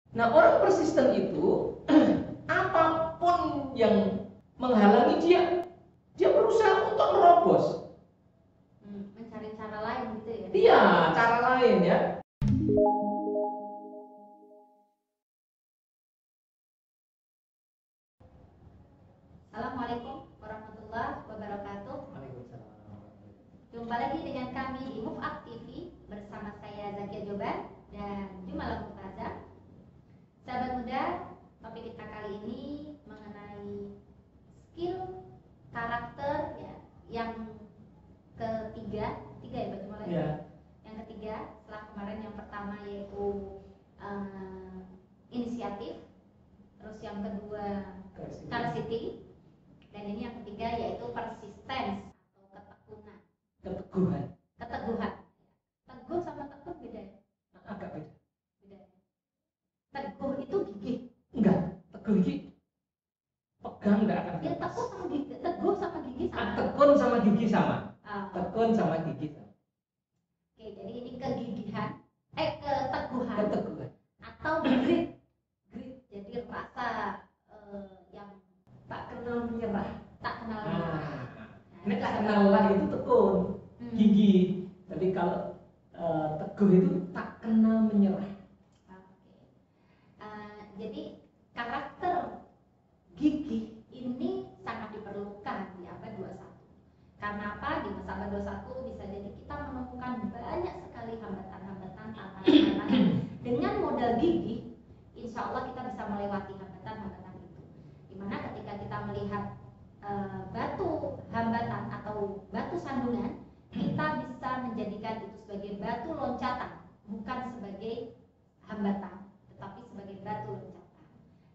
Nah, orang persisten itu apapun yang menghalangi dia, dia berusaha untuk merobos. Mencari cara lain gitu ya? Iya, cara lain ya. Assalamualaikum warahmatullahi wabarakatuh. Waalaikumsalam. Jumpa lagi dengan kami di Move Up TV bersama saya Zakia Joban dan Jumala Muftaza. Sahabat muda, topik kita kali ini mengenai skill karakter ya, yang ketiga ya Pak Jumala ya? Yang ketiga setelah kemarin yang pertama yaitu inisiatif, terus yang kedua scarcity, dan ini yang ketiga yaitu persistence atau keteguhan. Teguh sama tekun beda ya? Agak beda. Teguh itu gigih. Enggak, teguh gigi pegang enggak akan Ya, lepas. teguh sama gigi sama. Tekun sama gigi sama. Oh. Tekun sama gigi sama. Oke, jadi ini kegigihan, keteguhan. Atau grit. Jadi rasa yang Tak kenal menyerah. Ini Tak kenal lah itu tekun, gigi. Tapi kalau teguh itu tak kenal menyerah. Jadi karakter gigih ini sangat diperlukan di abad 21. Karena apa? Di masa abad 21 bisa jadi kita menemukan banyak sekali hambatan-hambatan, tantangan-tantangan. Dengan modal gigih, insya Allah kita bisa melewati hambatan-hambatan itu. Dimana ketika kita melihat batu hambatan atau batu sandungan, kita bisa menjadikan itu sebagai batu loncatan, bukan sebagai hambatan, tetapi sebagai batu loncatan.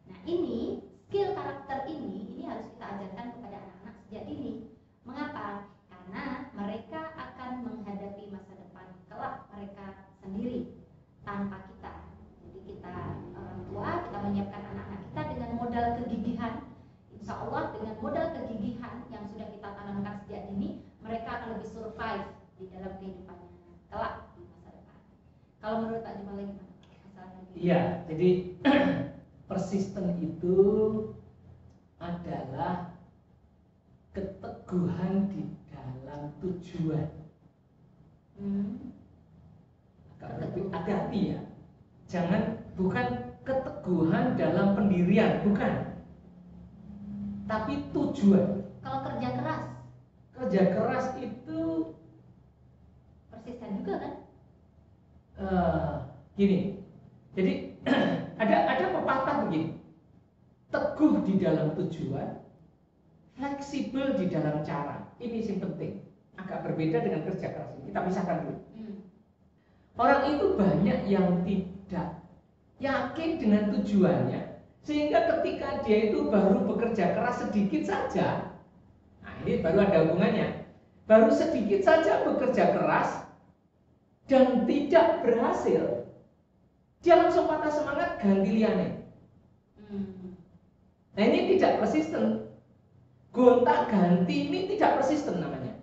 Nah, ini skill karakter ini harus kita ajarkan kepada anak-anak sejak dini. Mengapa? Karena mereka akan menghadapi masa depan kelak mereka sendiri tanpa kita. Jadi kita orang tua, kita menyiapkan anak-anak kita dengan modal kegigihan. Insya Allah dengan modal kegigihan yang sudah kita tanamkan sejak dini, mereka akan lebih survive di dalam kehidupannya kelak di masa depan. Kalau menurut Pak Jumal gimana? Iya, jadi persisten itu adalah keteguhan di dalam tujuan. Hati-hati ya, bukan keteguhan dalam pendirian, bukan. Tapi tujuan. Kalau kerja keras itu persisten juga kan? Gini, jadi ada pepatah begini: teguh di dalam tujuan, fleksibel di dalam cara. Ini yang penting. Agak berbeda dengan kerja keras. Kita pisahkan dulu. Orang itu banyak yang tidak yakin dengan tujuannya, sehingga ketika dia itu baru bekerja keras sedikit saja, nah ini baru ada hubungannya. Baru sedikit saja bekerja keras dan tidak berhasil, dia langsung patah semangat, ganti liane. Nah ini tidak persisten. Gonta ganti ini tidak persisten namanya.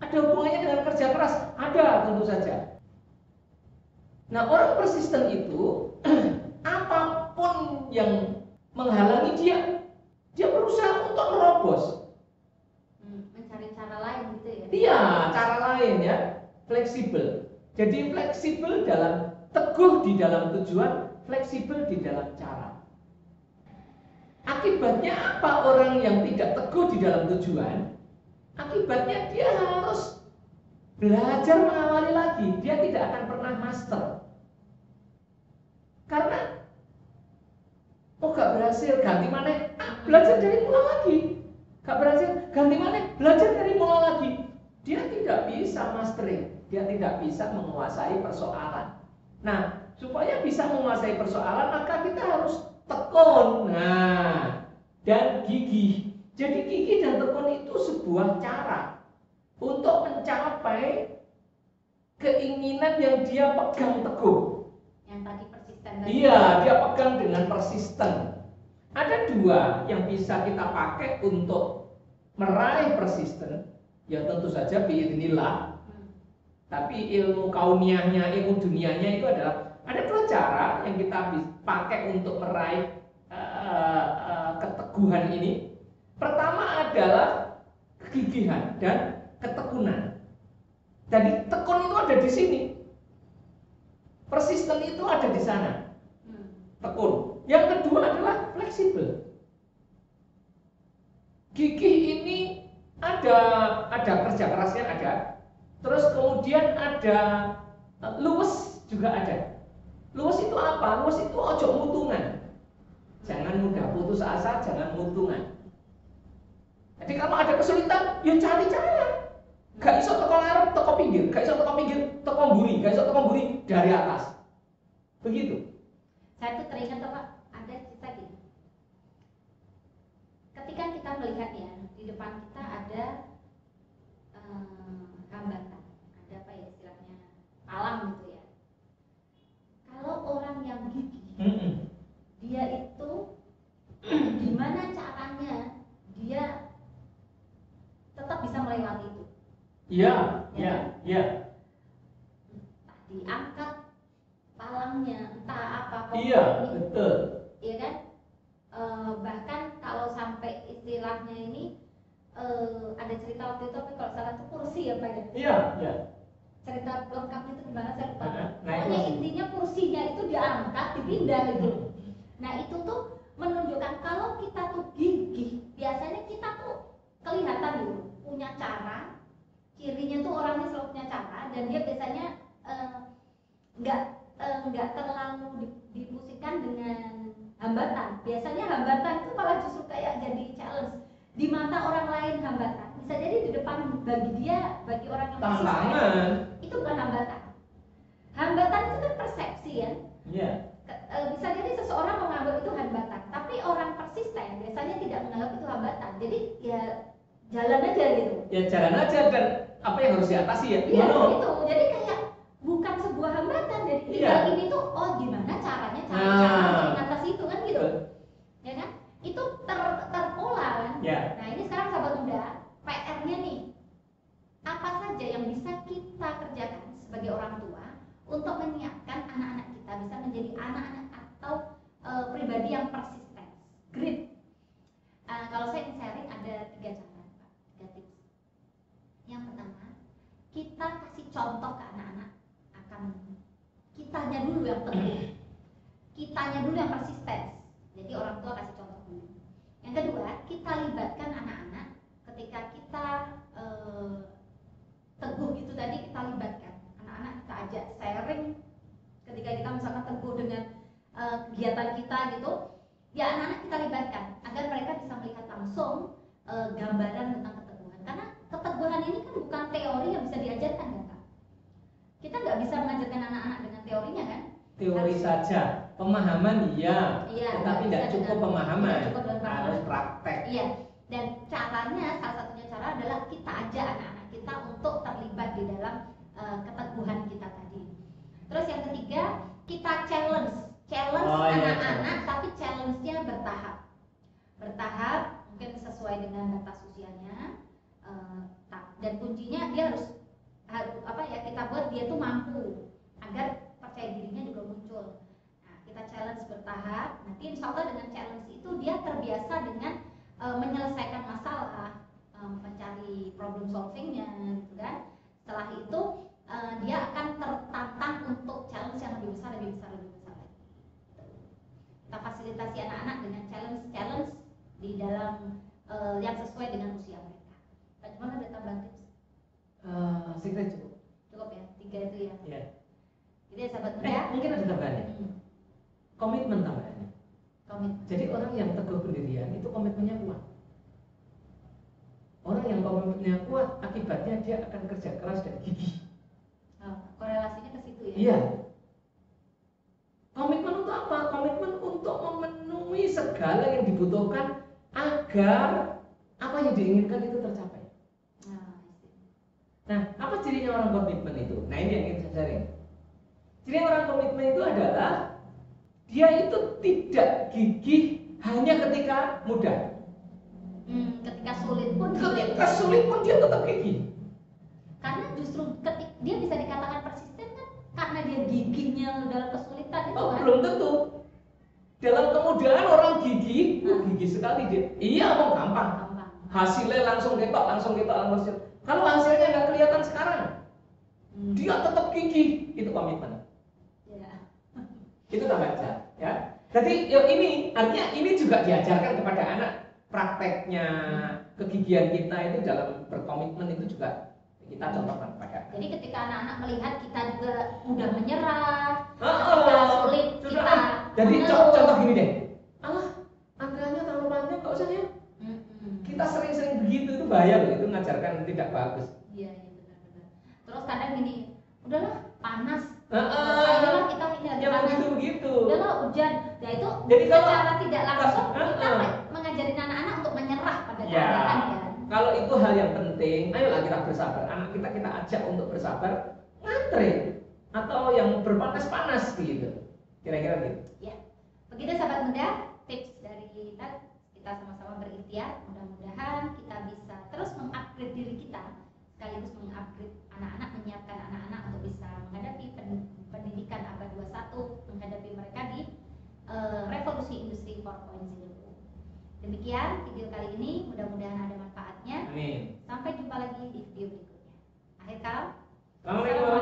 Ada hubungannya dengan kerja keras? Ada, tentu saja. Nah, orang persisten itu apapun yang menghalangi dia berusaha untuk merobos. Mencari cara lain gitu ya? Iya, cara lain ya, fleksibel. Jadi fleksibel dalam teguh di dalam tujuan, fleksibel di dalam cara. Akibatnya apa orang yang tidak teguh di dalam tujuan? Akibatnya dia harus belajar mengawali lagi. Dia tidak akan pernah master. Karena gak berhasil, ganti mana? Belajar dari mula lagi. Gak berhasil, ganti mana? Belajar dari mula lagi. Dia tidak bisa mastering. Dia tidak bisa menguasai persoalan. Nah, supaya bisa menguasai persoalan, maka kita harus tekun. Nah, dan gigih. Jadi gigih dan tekun itu sebuah cara untuk mencapai keinginan yang dia pegang teguh. Yang tadi persisten. Iya, dia pegang dengan persisten. Ada dua yang bisa kita pakai untuk meraih persisten. Ya tentu saja biidznillah. Tapi ilmu kauniyahnya, ilmu dunianya itu adalah ada dua cara yang kita pakai untuk meraih keteguhan ini. Pertama adalah kegigihan dan ketekunan. Jadi tekun itu ada di sini, persisten itu ada di sana. Tekun. Yang kedua adalah fleksibel. Gigih ini ada kerja kerasnya ada. Terus kemudian ada luwes juga ada. Luwes itu apa? Luwes itu ojo mutungan. Jangan mudah putus asa, jangan mutungan. Jadi kalau ada kesulitan, ya cari cara. Gak iso teko ngarep, teko pinggir, gak iso teko pinggir, teko mburi, gak iso teko mburi dari atas. Begitu. Saya tuh teringat Pak, ada cerita gini. Ketika kita melihat ya, di depan kita ada hambatan, ada apa ya istilahnya, alam gitu ya. Kalau orang yang gigih, dia itu gimana caranya dia tetap bisa melewati itu. Iya, Ya. Entah diangkat palangnya, entah apa. Iya, betul. Iya kan? Bahkan kalau sampai istilahnya ini ada cerita waktu itu, tapi kalau salah itu kursi ya Pak ya? Iya. Cerita lengkapnya itu gimana saya lupa. Nah, Pokoknya intinya kursinya itu diangkat, dipindah gitu. Nah itu tuh menunjukkan kalau kita tuh gigih, biasanya kita tuh kelihatan dulu punya cara. Cirinya tuh orangnya selalu punya cara, dan dia biasanya nggak terlalu dipusingkan dengan hambatan. Biasanya hambatan itu malah justru kayak jadi challenge di mata orang lain. Hambatan bisa jadi di depan bagi orang yang tantangan itu bukan hambatan. Hambatan itu kan persepsi ya. Iya. Bisa jadi seseorang menganggap itu hambatan, tapi orang persisten biasanya tidak menganggap itu hambatan. Jadi ya jalan aja gitu. Ya jalan aja, dan apa yang harus diatasi ya? Iya itu. Jadi kayak bukan sebuah hambatan. Jadi tinggal ini tuh, oh gimana caranya cara untuk mengatasi itu kan gitu. Ya kan? Itu terpola kan. Ya. Nah ini sekarang sahabat muda, PR-nya nih, apa saja yang bisa kita kerjakan sebagai orang tua untuk menyiapkan anak-anak kita bisa menjadi anak-anak atau pribadi yang persisten, grit. Kalau saya ingin sharing ada 3 cara, Pak, 3 tips. Yang pertama, kita kasih contoh ke anak-anak akan kitanya dulu yang teguh, kitanya dulu yang persisten. Jadi orang tua kasih contoh dulu. Yang kedua, kita libatkan anak-anak ketika kita teguh gitu tadi, kita libatkan anak-anak, kita ajak sharing ketika kita misalkan teguh dengan kegiatan kita gitu, ya anak-anak kita libatkan agar mereka bisa melihat langsung gambaran tentang keteguhan. Karena keteguhan ini kan bukan teori yang bisa diajarkan kan Kak. Kita nggak bisa mengajarkan anak-anak dengan teorinya kan. Teori saja, pemahaman iya, tetapi tidak cukup pemahaman, harus praktek. Iya. Dan caranya, salah satunya cara adalah kita ajak anak-anak kita untuk terlibat di dalam keteguhan kita tadi. Terus yang ketiga, kita challenge anak-anak, tapi challenge-nya bertahap, mungkin sesuai dengan batas usianya. Dan kuncinya dia harus kita buat dia tuh mampu agar percaya dirinya juga muncul. Nah, kita challenge bertahap. Nanti insya Allah dengan challenge itu dia terbiasa dengan menyelesaikan masalah, mencari problem solvingnya, gitu kan. Setelah itu dia akan tertantang untuk challenge yang lebih besar lagi. Kita fasilitasi anak-anak dengan challenge di dalam yang sesuai dengan usia mereka. Pak Cuman ada tambahan tips? Sekret cukup. Cukup ya, 3 itu ya. Iya. Jadi sahabat muda, Mungkin ada tambahannya. Komitmen tambahannya. Jadi orang yang teguh pendirian itu komitmennya kuat. Orang yang komitmennya kuat, akibatnya dia akan kerja keras dan gigih. Korelasinya ke situ ya. Iya. Komitmen untuk apa? Komitmen untuk memenuhi segala yang dibutuhkan agar apa yang diinginkan itu tercapai. Nah, apa cirinya orang komitmen itu? Nah, ini yang ingin saya sharing. Ciri orang komitmen itu adalah dia itu tidak gigih hanya ketika mudah. Ketika sulit pun dia tetap gigih. Karena justru dia bisa dikatakan persisten kan karena dia giginya dalam kesulitan itu Oh, kan. belum tentu. Dalam kemudahan orang gigi, gigi sekali dia. Iya, mau gampang. Gampang. Hasilnya langsung ketok. Kalau hasilnya nggak kelihatan sekarang, dia tetap gigi, itu komitmen. Ya. Itu tak baca, ya. Jadi ya ini artinya ini juga diajarkan kepada anak, prakteknya kegigihan kita itu dalam berkomitmen itu juga kita contohkan kepada. Jadi ketika anak-anak melihat kita juga mudah menyerah, Oh, ketika sulit sudah. kita Jadi mengeluh. contoh gini deh. Alah, antriannya terlalu panjang, nggak usah ya. Kita sering-sering begitu itu bahaya loh, itu ngajarkan tidak bagus. Iya, benar-benar. Terus kadang gini, udahlah panas. Heeh. Kita ini lagi Ya panas. begitu. Udahlah hujan. Ya itu Jadi kalau secara tidak langsung kita Heeh. mengajarin anak-anak untuk menyerah pada Ya, keadaan kan. kalau itu hal yang penting, ayolah kita bersabar. Anak kita ajak untuk bersabar, ngantri atau yang berpanas-panas gitu. Kira-kira gitu. Ya. Begitu sahabat muda, tips dari kita sama-sama berikhtiar. Mudah-mudahan kita bisa terus mengupgrade diri kita, sekaligus mengupgrade anak-anak, menyiapkan anak-anak untuk bisa menghadapi pendidikan abad 21, menghadapi mereka di revolusi industri 4.0. Demikian video kali ini, mudah-mudahan ada manfaatnya. Amin. Sampai jumpa lagi di video berikutnya. Akhir kata, Assalamualaikum.